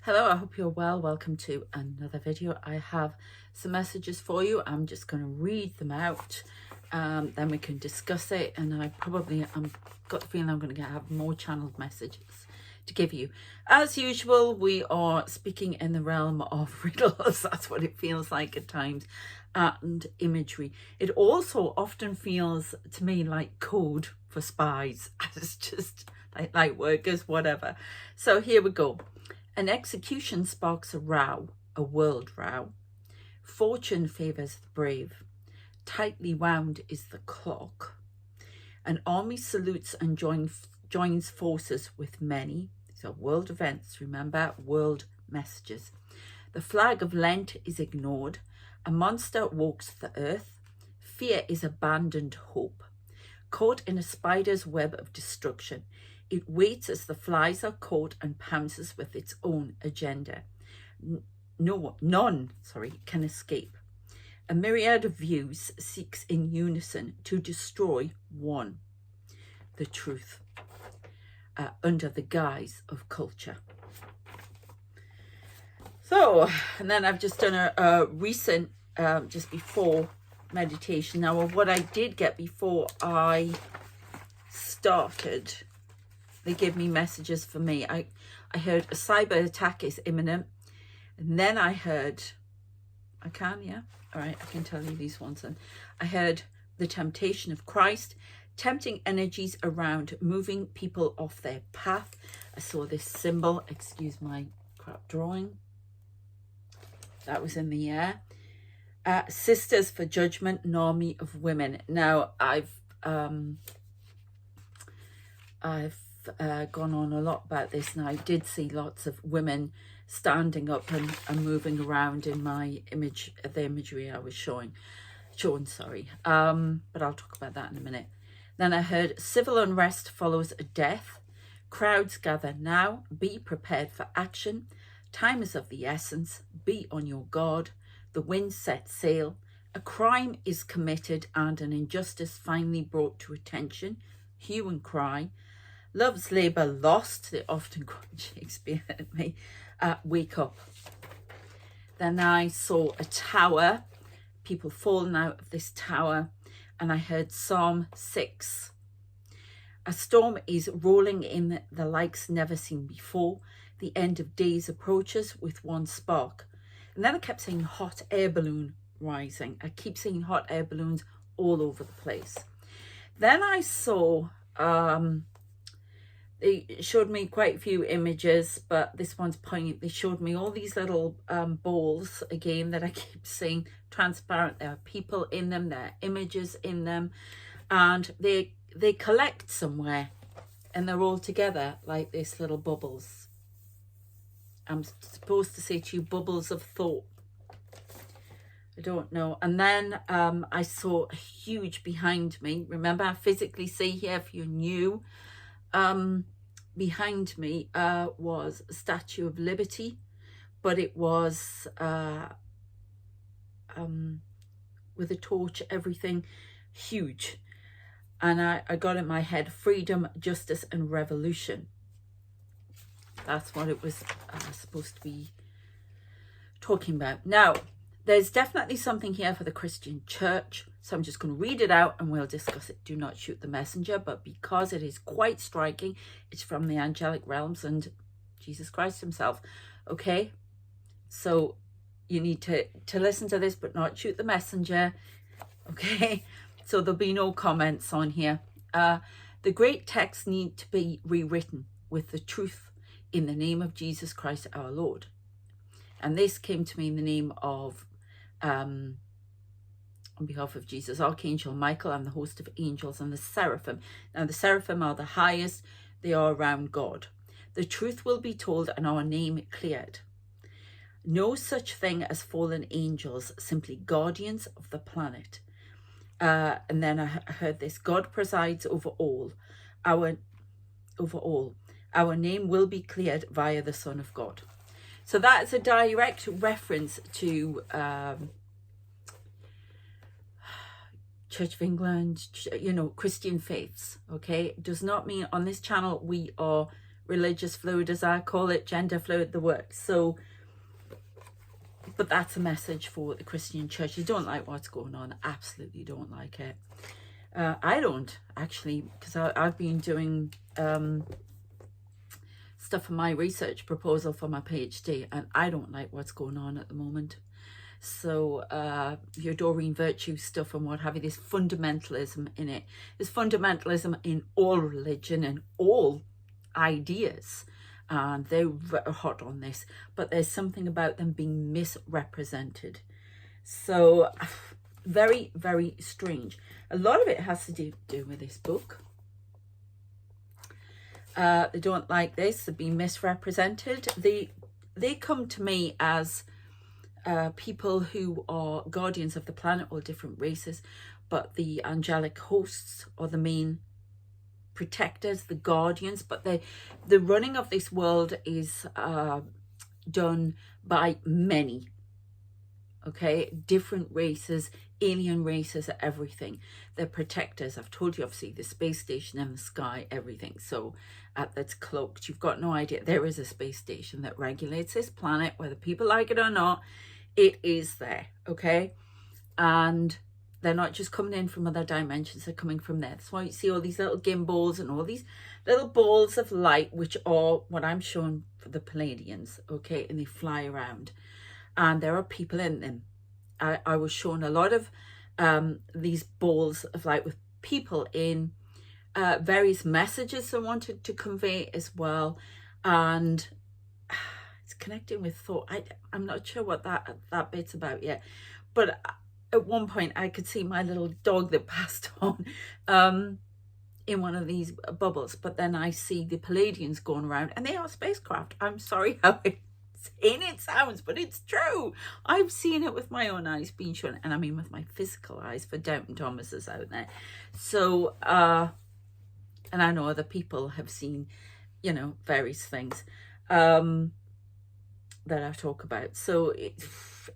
Hello, I hope you're well. Welcome to another video. I have some messages for you. I'm just going to read them out. Then we can discuss it. And I'm got the feeling I'm going to have more channeled messages to give you. As usual, we are speaking in the realm of riddles. That's what it feels like at times. And imagery. It also often feels to me like code for spies. It's just like light workers, whatever. So here we go. An execution sparks a row, a world row. Fortune favours the brave. Tightly wound is the clock. An army salutes and joins forces with many. These are world events, remember, world messages. The flag of Lent is ignored. A monster walks the earth. Fear is abandoned hope. Caught in a spider's web of destruction, it waits as the flies are caught and pounces with its own agenda. None can escape. A myriad of views seeks in unison to destroy one, the truth, under the guise of culture. So, and then I've just done a recent, just before meditation. Now, what I did get before I started, they give me messages for me. I heard a cyber attack is imminent. And then I heard, all right, I can tell you these ones. And I heard the temptation of Christ, tempting energies around, moving people off their path. I saw this symbol, excuse my crap drawing. That was in the air. Sisters for Judgment, an army of women. Now, I've gone on a lot about this, and I did see lots of women standing up and moving around in my image, the imagery I was showing. But I'll talk about that in a minute. Then I heard civil unrest follows a death. Crowds gather now. Be prepared for action. Time is of the essence. Be on your guard. The wind sets sail. A crime is committed and an injustice finally brought to attention. Hue and cry. Love's labour lost. They often quote Shakespeare at me. Wake up. Then I saw a tower, people falling out of this tower, and I heard Psalm 6. A storm is rolling in the likes never seen before. The end of days approaches with one spark. And then I kept seeing hot air balloon rising. I keep seeing hot air balloons all over the place. Then I saw... they showed me quite a few images, but this one's poignant. They showed me all these little balls, again, that I keep seeing transparent. There are people in them, there are images in them, and they collect somewhere, and they're all together like this, little bubbles. I'm supposed to say to you, bubbles of thought. I don't know. And then I saw a huge behind me. Remember, I physically see here if you're new. Behind me was a Statue of Liberty, but it was with a torch, everything huge. And I got in my head, freedom, justice, and revolution. That's what it was supposed to be talking about. Now, there's definitely something here for the Christian church. So I'm just going to read it out and we'll discuss it. Do not shoot the messenger. But because it is quite striking, it's from the angelic realms and Jesus Christ himself. Okay? So you need to listen to this, but not shoot the messenger. Okay? So there'll be no comments on here. The great texts need to be rewritten with the truth in the name of Jesus Christ our Lord. And this came to me in the name of... on behalf of Jesus, Archangel Michael and the host of angels and the seraphim. Now the seraphim are the highest, they are around God. The truth will be told and our name cleared. No such thing as fallen angels, simply guardians of the planet. And then I heard this, God presides over all. Our name will be cleared via the Son of God. So that's a direct reference to Church of England, Christian faiths, okay? It does not mean on this channel we are religious fluid, as I call it, gender fluid, the works. So, but that's a message for the Christian church. You don't like what's going on, absolutely don't like it. I don't, actually, because I've been doing stuff for my research proposal for my PhD, and I don't like what's going on at the moment. So your Doreen Virtue stuff and what have you, there's fundamentalism in it. There's fundamentalism in all religion and all ideas, and they're hot on this, but there's something about them being misrepresented. So very, very strange. A lot of it has to do with this book. They don't like this, they're being misrepresented. They come to me as people who are guardians of the planet, all different races, but the angelic hosts are the main protectors, the guardians. But the running of this world is done by many, okay, different races, alien races, everything. They're protectors. I've told you, obviously, the space station and the sky, everything. So that's cloaked. You've got no idea. There is a space station that regulates this planet, whether people like it or not. It is there, okay? And they're not just coming in from other dimensions, they're coming from there. That's why you see all these little gimbals and all these little balls of light, which are what I'm showing for the Palladians, okay? And they fly around. And there are people in them. I was shown a lot of these balls of light with people in, various messages I wanted to convey as well. And it's connecting with thought. I'm not sure what that bit's about yet, but at one point I could see my little dog that passed on in one of these bubbles, but then I see the Palladians going around, and they are spacecraft. I'm sorry how it sounds, but it's true. I've seen it with my own eyes being shown, and I mean with my physical eyes, for Doubting Thomases out there. So and I know other people have seen, you know, various things that I talk about. So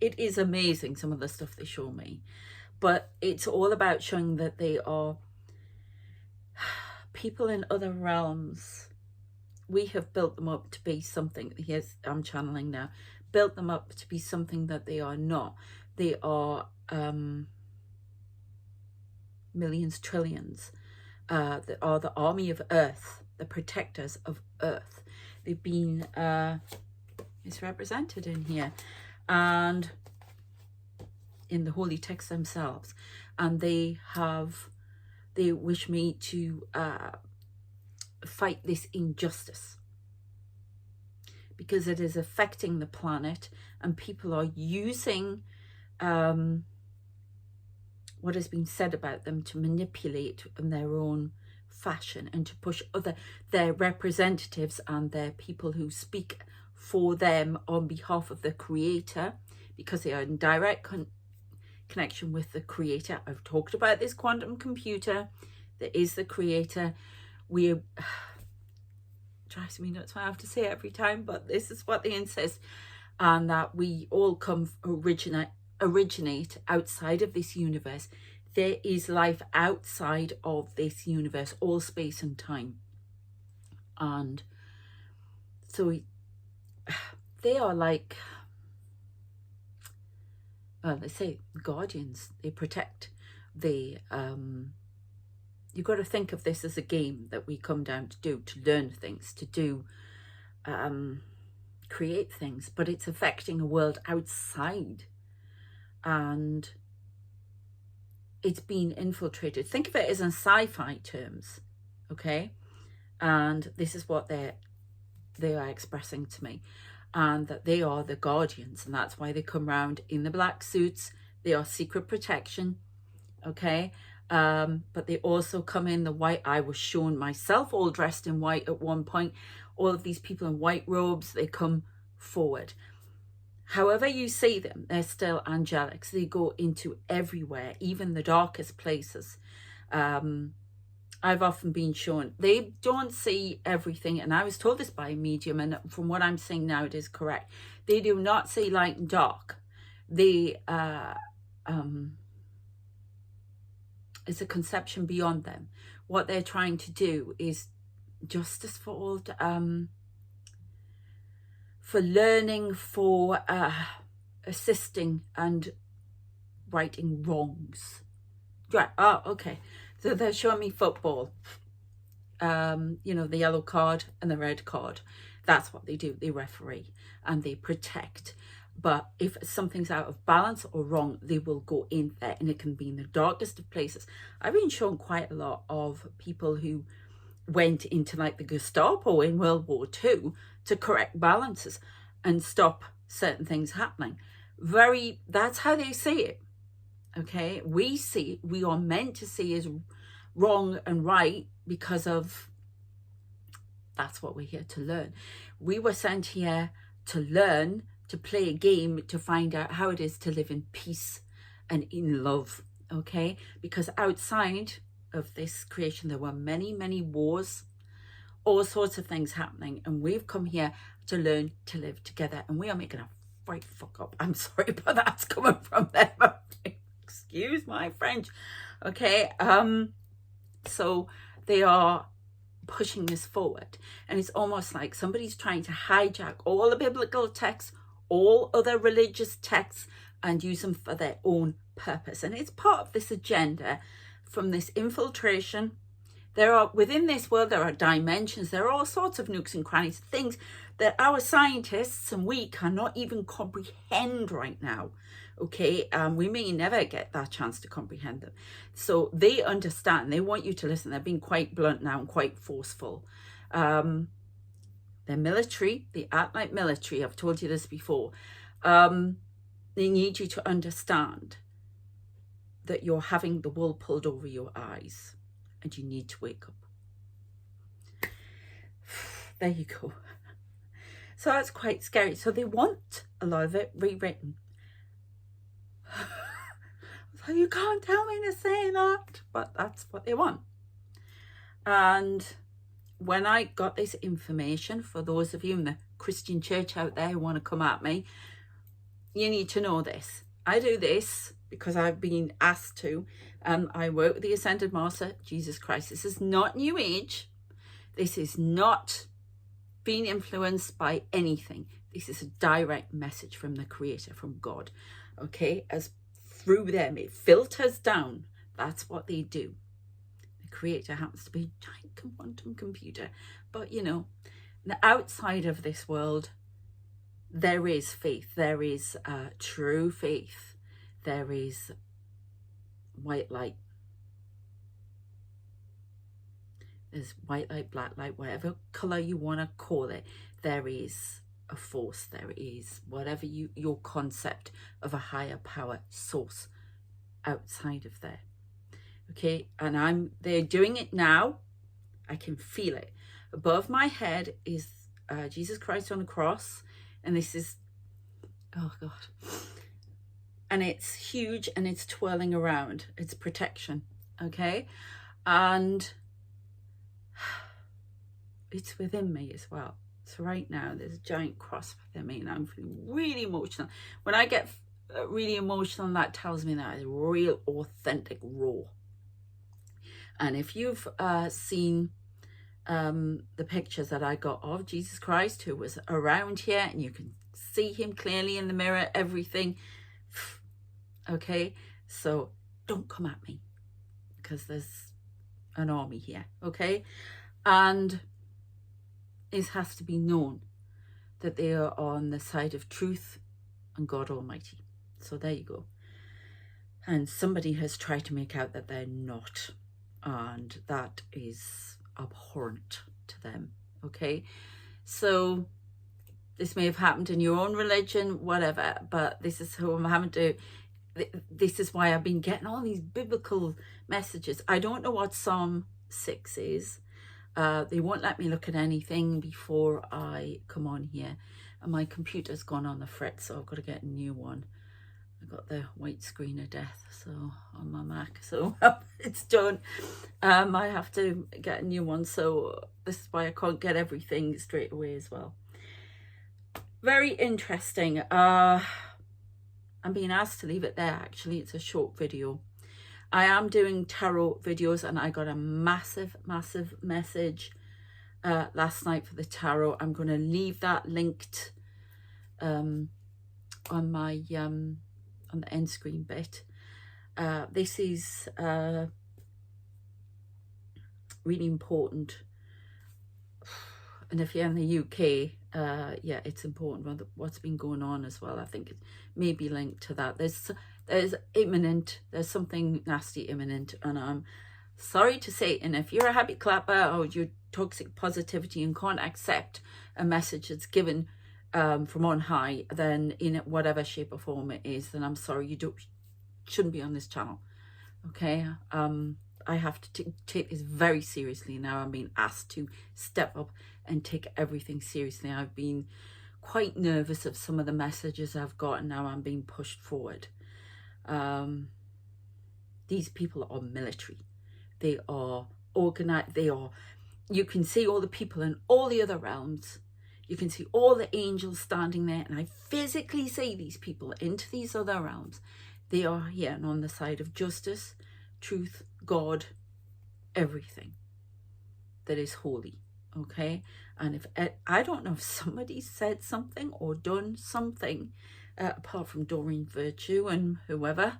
it is amazing, some of the stuff they show me, but it's all about showing that they are people in other realms. We have built them up to be something. Here's, I'm channeling now, built them up to be something that they are not. They are millions, trillions. They are the army of Earth, the protectors of Earth. They've been misrepresented in here and in the holy texts themselves, and they wish me to fight this injustice because it is affecting the planet, and people are using what has been said about them to manipulate in their own fashion and to push their representatives and their people who speak for them on behalf of the Creator, because they are in direct connection with the Creator. I've talked about this quantum computer that is the Creator. Drives me nuts, I have to say it every time, but this is what they insist, and that we all originate outside of this universe. There is life outside of this universe, all space and time. And so they are like, well, they say guardians. They protect. You've got to think of this as a game that we come down to do, to learn things, to do, create things, but it's affecting a world outside, and it's being infiltrated. Think of it as in sci-fi terms, okay? And this is what they are expressing to me, and that they are the guardians, and that's why they come around in the black suits. They are secret protection, okay? But they also come in the white. I was shown myself all dressed in white at one point. All of these people in white robes, they come forward. However you see them, they're still angelic. So they go into everywhere, even the darkest places. I've often been shown, they don't see everything, and I was told this by a medium, and from what I'm saying now, it is correct. They do not see light and dark. They it's a conception beyond them. What they're trying to do is justice for all, for learning, for assisting and righting wrongs. Right. Oh, okay. So they're showing me football. You know, the yellow card and the red card. That's what they do. They referee and they protect. But if something's out of balance or wrong, they will go in there, and it can be in the darkest of places. I've been shown quite a lot of people who went into like the Gestapo in World War II to correct balances and stop certain things happening. That's how they see it. Okay, we are meant to see as wrong and right because of that's what we're here to learn. We were sent here to learn, to play a game, to find out how it is to live in peace and in love. Okay, because outside of this creation there were many, many wars, all sorts of things happening, and we've come here to learn to live together, and we are making a right fuck up. I'm sorry, but that's coming from them. Excuse my French. Okay, so they are pushing this forward, and it's almost like somebody's trying to hijack all the biblical texts, all other religious texts, and use them for their own purpose. And it's part of this agenda from this infiltration. Within this world, there are dimensions, there are all sorts of nooks and crannies, things that our scientists and we cannot even comprehend right now. Okay, we may never get that chance to comprehend them. So they understand, they want you to listen. They're being quite blunt now and quite forceful. They're military, they act like military. I've told you this before. They need you to understand that you're having the wool pulled over your eyes and you need to wake up. There you go. So that's quite scary. So they want a lot of it rewritten. So you can't tell me to say that, but that's what they want. And when I got this information, for those of you in the Christian church out there who want to come at me, you need to know this. I do this because I've been asked to. I work with the Ascended Master, Jesus Christ. This is not New Age. This is not being influenced by anything. This is a direct message from the Creator, from God. Okay, as through them, it filters down. That's what they do. The Creator happens to be a giant quantum computer. But, you know, the outside of this world, there is faith. There is true faith. There is white light. There's white light, black light, whatever color you want to call it. There is a force. There is whatever your concept of a higher power source outside of there. Okay, and they're doing it now. I can feel it. Above my head is Jesus Christ on the cross, and this is, oh God, and it's huge and it's twirling around. It's protection. Okay, and it's within me as well. So right now there's a giant cross within me, and I'm feeling really emotional. When I get really emotional, that tells me that it's real, authentic, raw. And if you've seen the pictures that I got of Jesus Christ, who was around here, and you can see him clearly in the mirror, everything. Okay, so don't come at me, because there's an army here. Okay, and it has to be known that they are on the side of truth and God Almighty. So there you go. And somebody has tried to make out that they're not, and that is abhorrent to them. Okay, so this may have happened in your own religion, whatever, but this is who I'm having to. This is why I've been getting all these biblical messages. I don't know what Psalm 6 is. They won't let me look at anything before I come on here, and my computer's gone on the fritz, so I've got to get a new one. I got the white screen of death, so on my Mac, so it's done. I have to get a new one, so this is why I can't get everything straight away as well. Very interesting. I'm being asked to leave it there. Actually, it's a short video. I am doing tarot videos, and I got a massive message last night for the tarot. I'm going to leave that linked on my on the end screen bit. This is really important, and if you're in the UK, yeah, it's important what's been going on as well. I think it may be linked to that. There's imminent, there's something nasty imminent, and I'm sorry to say, and if you're a happy clapper or you're toxic positivity and can't accept a message that's given from on high, then in whatever shape or form it is, then I'm sorry, you shouldn't be on this channel. Okay, I have to take this very seriously now. I'm being asked to step up and take everything seriously. I've been quite nervous of some of the messages I've got, and now I'm being pushed forward. These people are military. They are organized. You can see all the people in all the other realms. You can see all the angels standing there, and I physically see these people into these other realms. They are here and on the side of justice, truth, God, everything that is holy. Okay, and if I don't know if somebody said something or done something, apart from Doreen Virtue and whoever,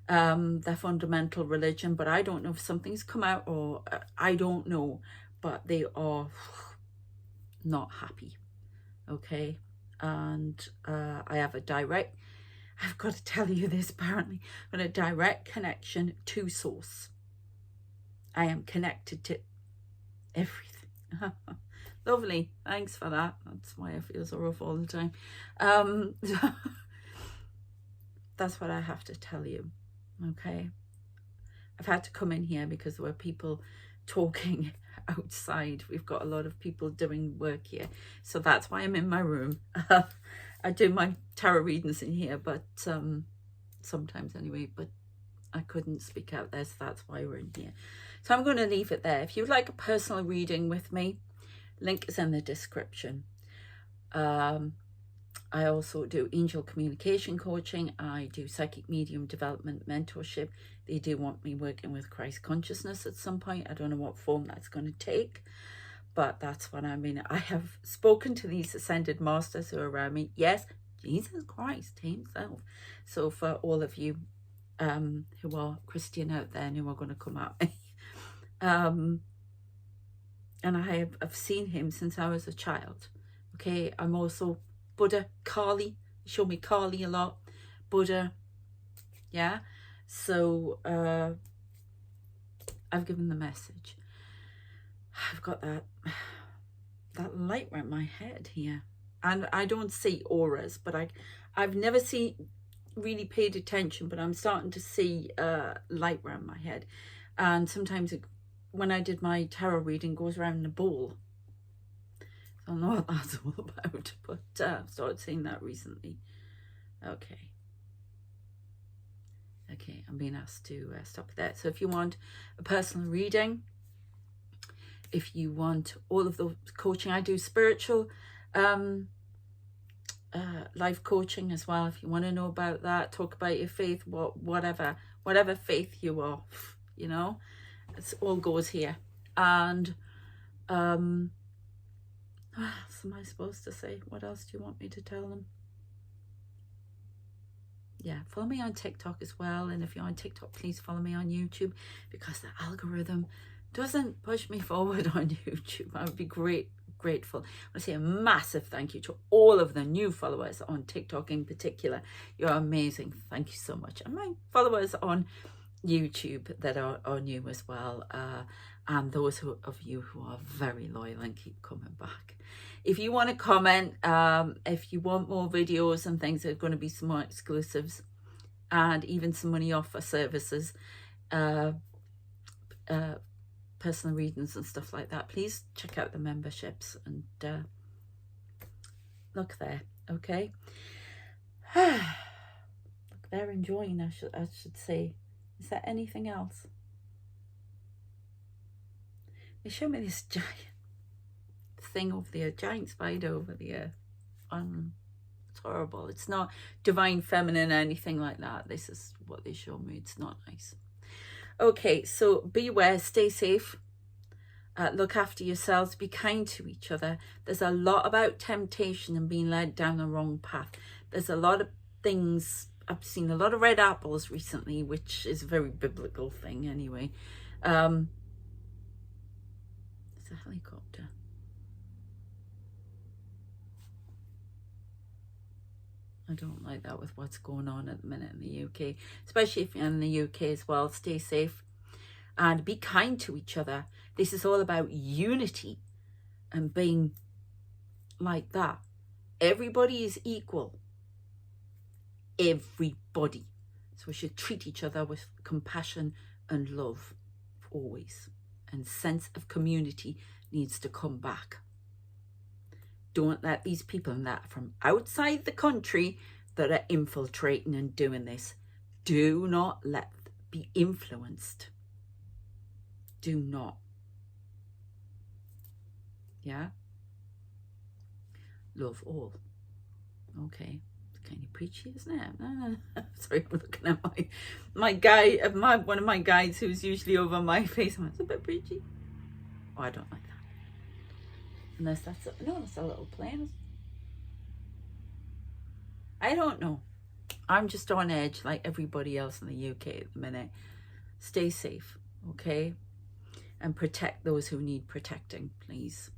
their fundamental religion, but I don't know if something's come out, or I don't know, but they are not happy. Okay, and I have I've got to tell you this, apparently, I've got a direct connection to source. I am connected to everything. Lovely, thanks for that. That's why I feel so rough all the time. That's what I have to tell you. Okay, I've had to come in here because there were people talking outside. We've got a lot of people doing work here, so that's why I'm in my room. I do my tarot readings in here, but sometimes anyway, but I couldn't speak out there, so that's why we're in here. So I'm going to leave it there. If you'd like a personal reading with me, link is in the description. I also do angel communication coaching. I do psychic medium development mentorship. They do want me working with Christ consciousness at some point. I don't know what form that's going to take, but that's what I mean. I have spoken to these ascended masters who are around me. Yes, Jesus Christ himself. So for all of you who are Christian out there and who are going to come at me, and I have seen him since I was a child. Okay, I'm also Buddha, Kali, show me Kali a lot, Buddha, yeah. So I've given the message. I've got that light around my head here, and I don't see auras, but I've never really paid attention, but I'm starting to see light around my head, and sometimes when I did my tarot reading, it goes around in a ball. I don't know what that's all about, but I've started seeing that recently. Okay, I'm being asked to stop there. So if you want a personal reading, if you want all of the coaching, I do spiritual life coaching as well. If you want to know about that, talk about your faith, whatever faith you are, you know, it all goes here. And what else am I supposed to say? What else do you want me to tell them? Yeah, follow me on TikTok as well. And if you're on TikTok, please follow me on YouTube, because the algorithm doesn't push me forward on YouTube. I would be grateful. I want to say a massive thank you to all of the new followers on TikTok in particular. You're amazing. Thank you so much. And my followers on YouTube that are new as well. And those of you who are very loyal and keep coming back. If you want to comment, if you want more videos and things, there are going to be some more exclusives and even some money off for services, personal readings and stuff like that. Please check out the memberships and look there. Okay. Look, they're enjoying, I should say. Is there anything else? They show me this giant thing over there, giant spider over there. It's horrible. It's not divine feminine or anything like that. This is what they show me. It's not nice. Okay, so beware, stay safe. Look after yourselves, be kind to each other. There's a lot about temptation and being led down the wrong path. There's a lot of things. I've seen a lot of red apples recently, which is a very biblical thing anyway. It's a helicopter. I don't like that with what's going on at the minute in the UK, especially if you're in the UK as well. Stay safe and be kind to each other. This is all about unity and being like that. Everybody is equal. Everybody. So we should treat each other with compassion and love always. And sense of community needs to come back. Don't let these people that from outside the country that are infiltrating and doing this, do not let them be influenced. Do not. Yeah? Love all. Okay. It's kind of preachy, isn't it? Sorry, I'm looking at my guy, one of my guides who's usually over my face. It's a bit preachy. Oh, I don't like that. Unless that's a little plane. I don't know. I'm just on edge like everybody else in the UK at the minute. Stay safe, okay? And protect those who need protecting, please.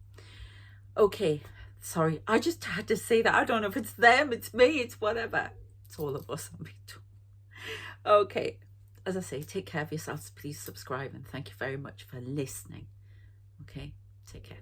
Okay, sorry. I just had to say that. I don't know if it's them, it's me, it's whatever. It's all of us. Okay, as I say, take care of yourselves. Please subscribe and thank you very much for listening. Okay, take care.